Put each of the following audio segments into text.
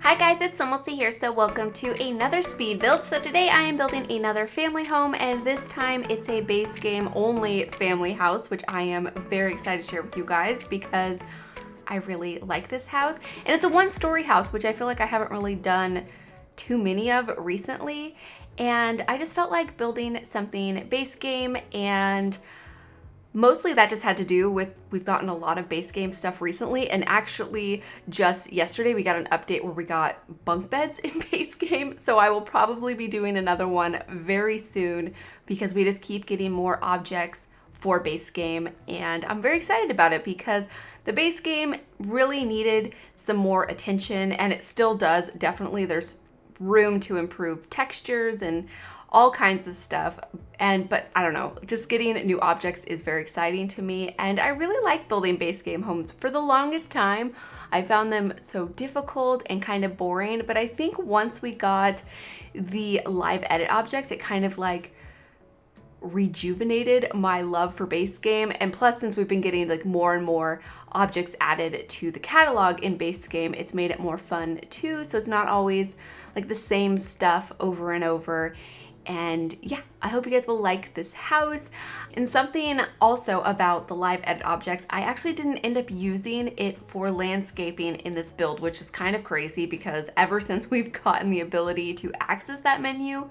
Hi guys, it's SimLicy here, so welcome to another speed build. So today I am building another family home, and this time it's a base game only family house, which I am very excited to share with you guys because I really like this house. And it's a one-story house, which I feel like I haven't really done too many of recently. And I just felt like building something base game, and mostly that just had to do with we've gotten a lot of base game stuff recently, and actually just yesterday we got an update where we got bunk beds in base game. So I will probably be doing another one very soon because we just keep getting more objects for base game, and I'm very excited about it because the base game really needed some more attention, and it still does. Definitely there's room to improve textures and all kinds of stuff. But I don't know, just getting new objects is very exciting to me, and I really like building base game homes. For the longest time, I found them so difficult and kind of boring, but I think once we got the live edit objects, it kind of like rejuvenated my love for base game. And plus, since we've been getting like more and more objects added to the catalog in base game, it's made it more fun too. So it's not always like the same stuff over and over. And yeah, I hope you guys will like this house. And something also about the live edit objects, I actually didn't end up using it for landscaping in this build, which is kind of crazy because ever since we've gotten the ability to access that menu,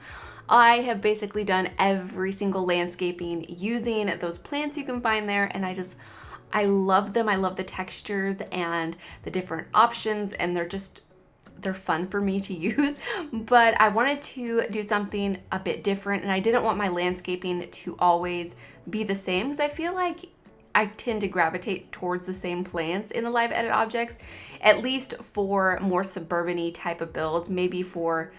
I have basically done every single landscaping using those plants you can find there. And I love them. I love the textures and the different options, and they're fun for me to use. But I wanted to do something a bit different, and I didn't want my landscaping to always be the same because I feel like I tend to gravitate towards the same plants in the live edit objects, at least for more suburban-y type of builds. Maybe for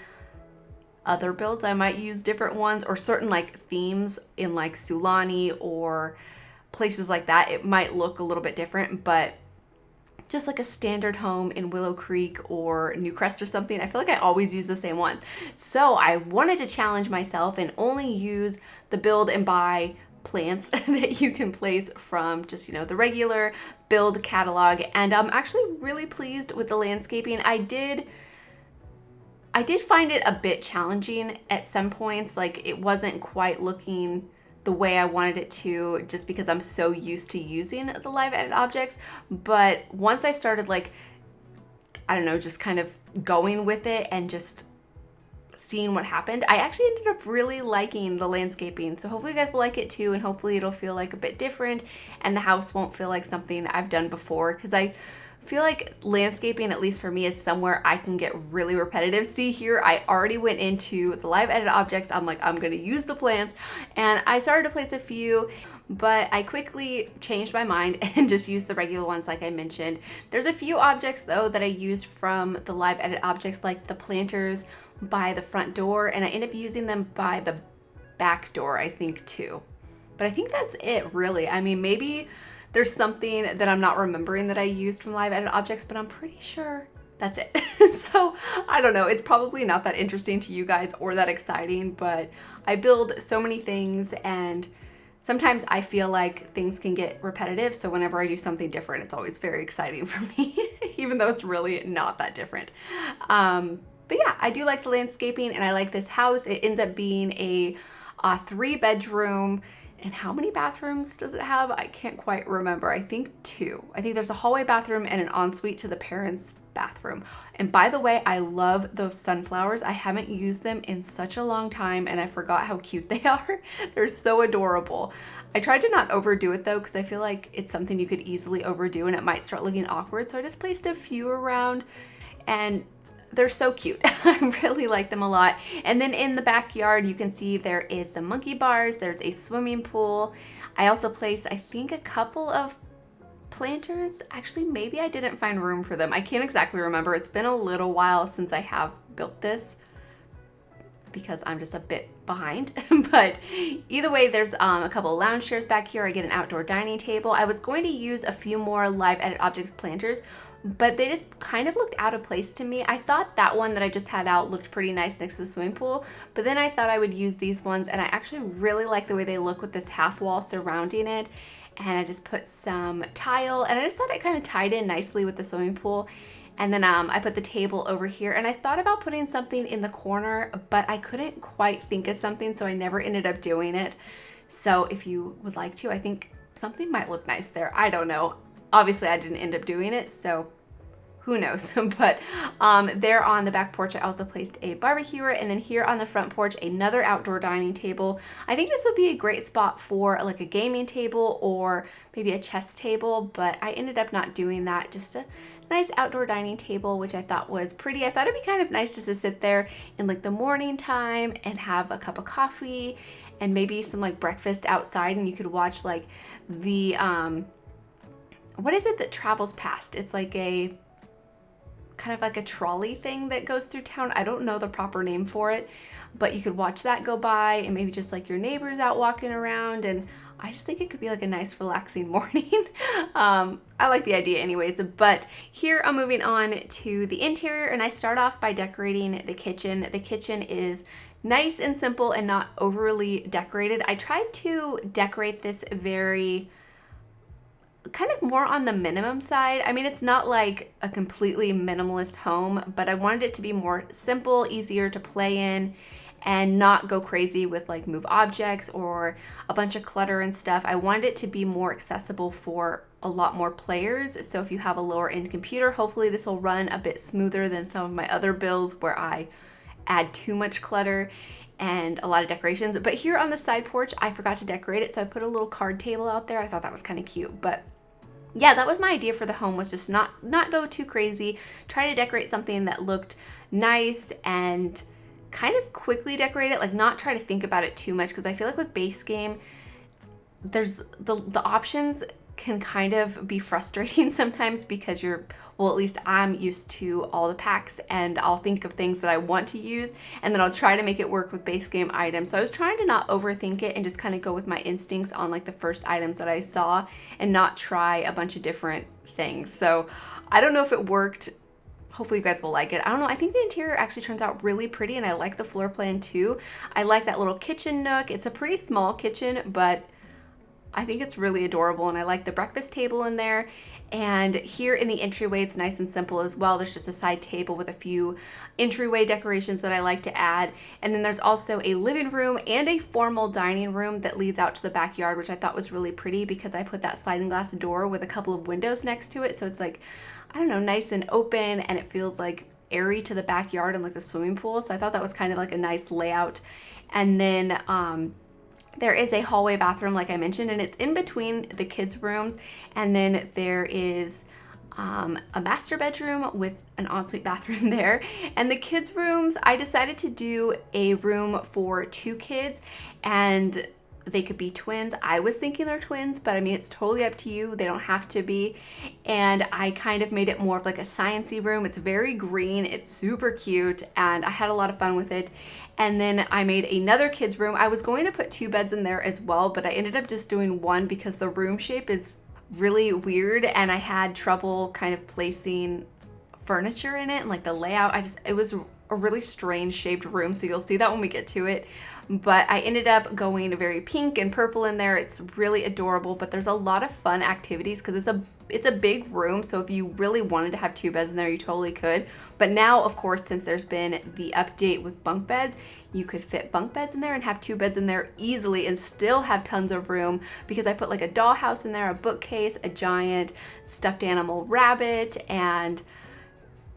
other builds I might use different ones, or certain like themes in like Sulani or places like that. It might look a little bit different, but just like a standard home in Willow Creek or Newcrest or something, I feel like I always use the same ones. So I wanted to challenge myself and only use the build and buy plants that you can place from just, the regular build catalog. And I'm actually really pleased with the landscaping. I did find it a bit challenging at some points. Like, it wasn't quite looking the way I wanted it to, just because I'm so used to using the live edit objects. But once I started just kind of going with it and just seeing what happened, I actually ended up really liking the landscaping. So hopefully you guys will like it too, and hopefully it'll feel like a bit different and the house won't feel like something I've done before, because I feel like landscaping, at least for me, is somewhere I can get really repetitive. See here, I already went into the live edit objects. I'm like, I'm gonna use the plants, and I started to place a few, but I quickly changed my mind and just used the regular ones like I mentioned. There's a few objects though that I used from the live edit objects, like the planters by the front door, and I ended up using them by the back door, I think, too. But I think that's it, really. I mean, maybe there's something that I'm not remembering that I used from live edit objects, but I'm pretty sure that's it. So I don't know, it's probably not that interesting to you guys or that exciting, but I build so many things, and sometimes I feel like things can get repetitive. So whenever I do something different, it's always very exciting for me, even though it's really not that different. But yeah, I do like the landscaping, and I like this house. It ends up being a 3-bedroom. And how many bathrooms does it have? I can't quite remember. I think 2. I think there's a hallway bathroom and an ensuite to the parents' bathroom. And by the way, I love those sunflowers. I haven't used them in such a long time, and I forgot how cute they are. They're so adorable. I tried to not overdo it though, because I feel like it's something you could easily overdo and it might start looking awkward. So I just placed a few around, and they're so cute. I really like them a lot. And then in the backyard, you can see there is some monkey bars. There's a swimming pool. I also placed, I think, a couple of planters. Actually, maybe I didn't find room for them. I can't exactly remember. It's been a little while since I have built this because I'm just a bit behind. But either way, there's a couple of lounge chairs back here. I get an outdoor dining table. I was going to use a few more live edit objects planters, but they just kind of looked out of place to me. I thought that one that I just had out looked pretty nice next to the swimming pool, but then I thought I would use these ones, and I actually really like the way they look with this half wall surrounding it. And I just put some tile, and I just thought it kind of tied in nicely with the swimming pool. And then I put the table over here, and I thought about putting something in the corner, but I couldn't quite think of something, so I never ended up doing it. So if you would like to, I think something might look nice there. I don't know. Obviously, I didn't end up doing it, so who knows. But there on the back porch, I also placed a barbecuer, and then here on the front porch, another outdoor dining table. I think this would be a great spot for like a gaming table or maybe a chess table, but I ended up not doing that. Just a nice outdoor dining table, which I thought was pretty. I thought it'd be kind of nice just to sit there in like the morning time and have a cup of coffee and maybe some like breakfast outside, and you could watch like the what is it that travels past? It's like a kind of like a trolley thing that goes through town. I don't know the proper name for it, but you could watch that go by and maybe just like your neighbors out walking around, and I just think it could be like a nice relaxing morning. I like the idea anyways, but here I'm moving on to the interior, and I start off by decorating the kitchen. The kitchen is nice and simple and not overly decorated. I tried to decorate this very kind of more on the minimum side. I mean, it's not like a completely minimalist home, but I wanted it to be more simple, easier to play in, and not go crazy with like move objects or a bunch of clutter and stuff. I wanted it to be more accessible for a lot more players. So if you have a lower end computer, hopefully this will run a bit smoother than some of my other builds where I add too much clutter and a lot of decorations. But here on the side porch, I forgot to decorate it, so I put a little card table out there. I thought that was kind of cute. But yeah, that was my idea for the home, was just not go too crazy. Try to decorate something that looked nice and kind of quickly decorate it, like not try to think about it too much, because I feel like with base game, there's the options can kind of be frustrating sometimes because well, at least I'm used to all the packs, and I'll think of things that I want to use, and then I'll try to make it work with base game items. So I was trying to not overthink it and just kind of go with my instincts on like the first items that I saw and not try a bunch of different things. So I don't know if it worked. Hopefully you guys will like it. I don't know. I think the interior actually turns out really pretty, and I like the floor plan too. I like that little kitchen nook. It's a pretty small kitchen, but I think it's really adorable, and I like the breakfast table in there. And here in the entryway, it's nice and simple as well. There's just a side table with a few entryway decorations that I like to add. And then there's also a living room and a formal dining room that leads out to the backyard, which I thought was really pretty because I put that sliding glass door with a couple of windows next to it. So it's like, I don't know, nice and open, and it feels like airy to the backyard and like the swimming pool. So I thought that was kind of like a nice layout. And then there is a hallway bathroom, like I mentioned, and it's in between the kids' rooms. And then there is a master bedroom with an ensuite bathroom there. And the kids' rooms, I decided to do a room for 2 kids, and they could be twins. I was thinking they're twins, but I mean, it's totally up to you. They don't have to be. And I kind of made it more of like a science-y room. It's very green. It's super cute, and I had a lot of fun with it. And then I made another kids' room. I was going to put 2 beds in there as well, but I ended up just doing 1 because the room shape is really weird, and I had trouble kind of placing furniture in it and like the layout. It was a really strange shaped room, so you'll see that when we get to it. But I ended up going very pink and purple in there. It's really adorable, but there's a lot of fun activities because it's a big room. So if you really wanted to have 2 beds in there, you totally could. But now, of course, since there's been the update with bunk beds, you could fit bunk beds in there and have 2 beds in there easily and still have tons of room, because I put like a dollhouse in there, a bookcase, a giant stuffed animal rabbit, and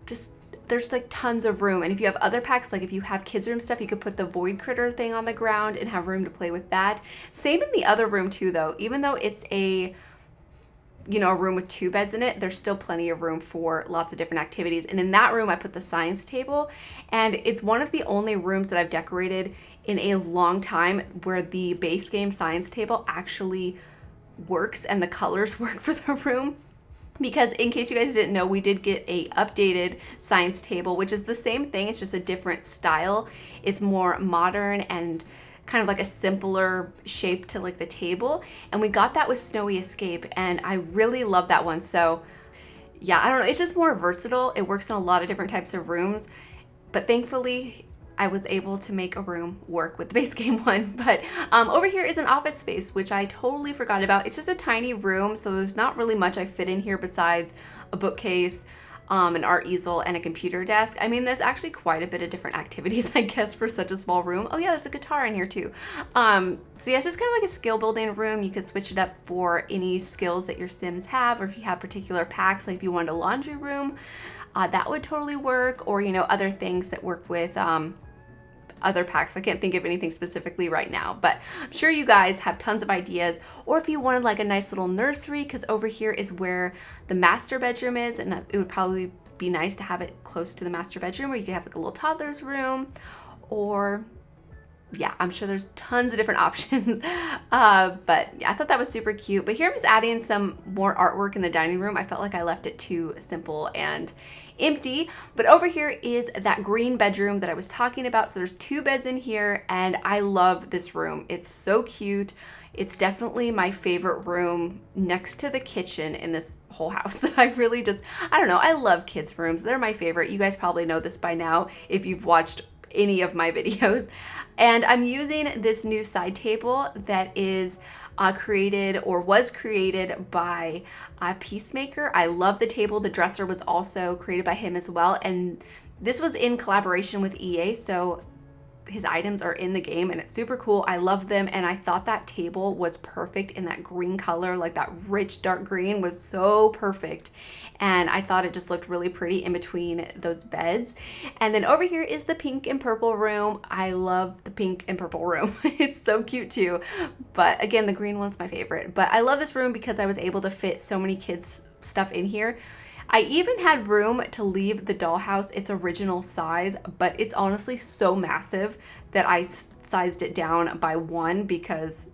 just there's like tons of room. And if you have other packs, like if you have kids room stuff, you could put the void critter thing on the ground and have room to play with that. Same in the other room too, though. Even though it's a room with 2 beds in it, there's still plenty of room for lots of different activities. And in that room, I put the science table, and it's one of the only rooms that I've decorated in a long time where the base game science table actually works and the colors work for the room. Because in case you guys didn't know, we did get a updated science table, which is the same thing. It's just a different style. It's more modern and kind of like a simpler shape to like the table. And we got that with Snowy Escape, and I really love that one. So yeah, I don't know. It's just more versatile. It works in a lot of different types of rooms. But thankfully, I was able to make a room work with the base game one. But over here is an office space, which I totally forgot about. It's just a tiny room, so there's not really much I fit in here besides a bookcase, an art easel, and a computer desk. I mean, there's actually quite a bit of different activities, I guess, for such a small room. Oh yeah, there's a guitar in here too. So yeah, it's just kind of like a skill building room. You could switch it up for any skills that your Sims have, or if you have particular packs, like if you wanted a laundry room, that would totally work, or, you know, other things that work with other packs. I can't think of anything specifically right now, but I'm sure you guys have tons of ideas. Or if you wanted like a nice little nursery, because over here is where the master bedroom is, and it would probably be nice to have it close to the master bedroom, where you could have like a little toddler's room, or yeah, I'm sure there's tons of different options. But yeah, I thought that was super cute. But here I'm just adding some more artwork in the dining room. I felt like I left it too simple and empty. But over here is that green bedroom that I was talking about. So there's 2 beds in here, and I love this room. It's so cute. It's definitely my favorite room next to the kitchen in this whole house. I don't know. I love kids' rooms. They're my favorite. You guys probably know this by now if you've watched any of my videos. And I'm using this new side table that is created, or was created, by Peacemaker. I love the table. The dresser was also created by him as well. And this was in collaboration with EA, so his items are in the game, and it's super cool. I love them, and I thought that table was perfect in that green color, like that rich dark green was so perfect. And I thought it just looked really pretty in between those beds. And then over here is the pink and purple room. I love the pink and purple room. It's so cute too. But again, the green one's my favorite. But I love this room because I was able to fit so many kids' stuff in here. I even had room to leave the dollhouse its original size, but it's honestly so massive that I sized it down by 1 because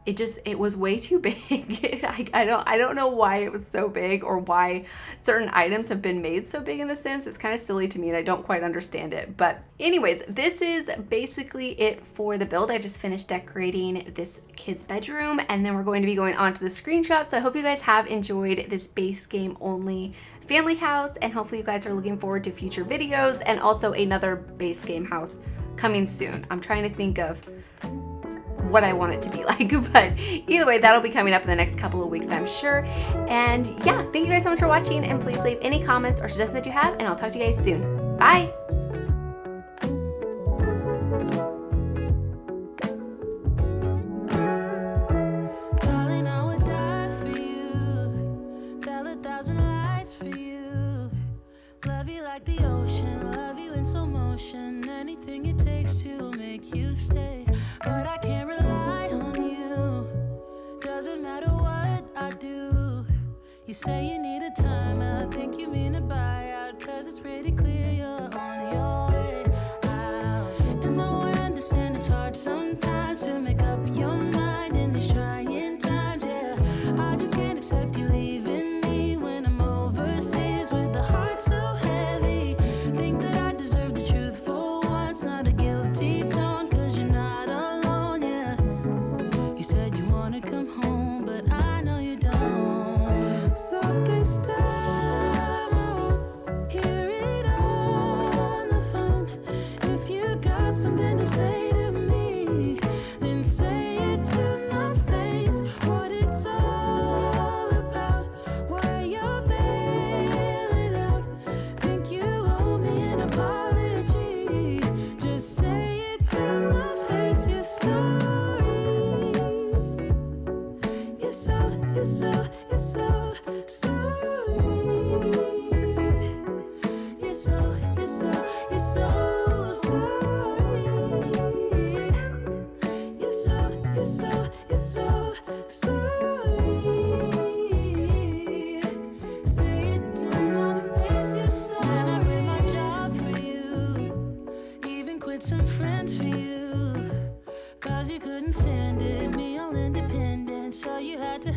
it was way too big. I don't know why it was so big, or why certain items have been made so big in The Sims. It's kind of silly to me, and I don't quite understand it. But anyways, this is basically it for the build. I just finished decorating this kid's bedroom, and then we're going to be going on to the screenshots. So I hope you guys have enjoyed this base game only family house, and hopefully you guys are looking forward to future videos, and also another base game house coming soon. I'm trying to think of what I want it to be like, but either way, that'll be coming up in the next couple of weeks, I'm sure. And yeah, thank you guys so much for watching, and please leave any comments or suggestions that you have, and I'll talk to you guys soon. Bye. Darling, I would die for you. Tell 1,000 lies for you. Love you like the ocean, love you in slow motion. Anything it takes to make you stay. But I can't rely on you. Doesn't matter what I do. You say you need a time, I think you mean a buyout. 'Cause it's pretty clear you're on your way out. And though I understand it's hard sometimes to make up your mind in these trying times, yeah, I just can't accept you leaving me when I'm overseas with the heart so heavy. Think that I deserve the truth for once, not a guilty tone, 'cause you're not alone, yeah. You said you wanna come home, but I know you don't. So this time I won't hear it on the phone. If you got something to say to me, then say it to my face. What it's all about, why you're bailing out. Think you owe me an apology. Just say it to my face. You're sorry. You're so sorry. You're so sorry. You're so sorry. Say it to my face. You're sorry. And I quit my job for you, even quit some friends for you. 'Cause you couldn't stand it, me all independent, so you had to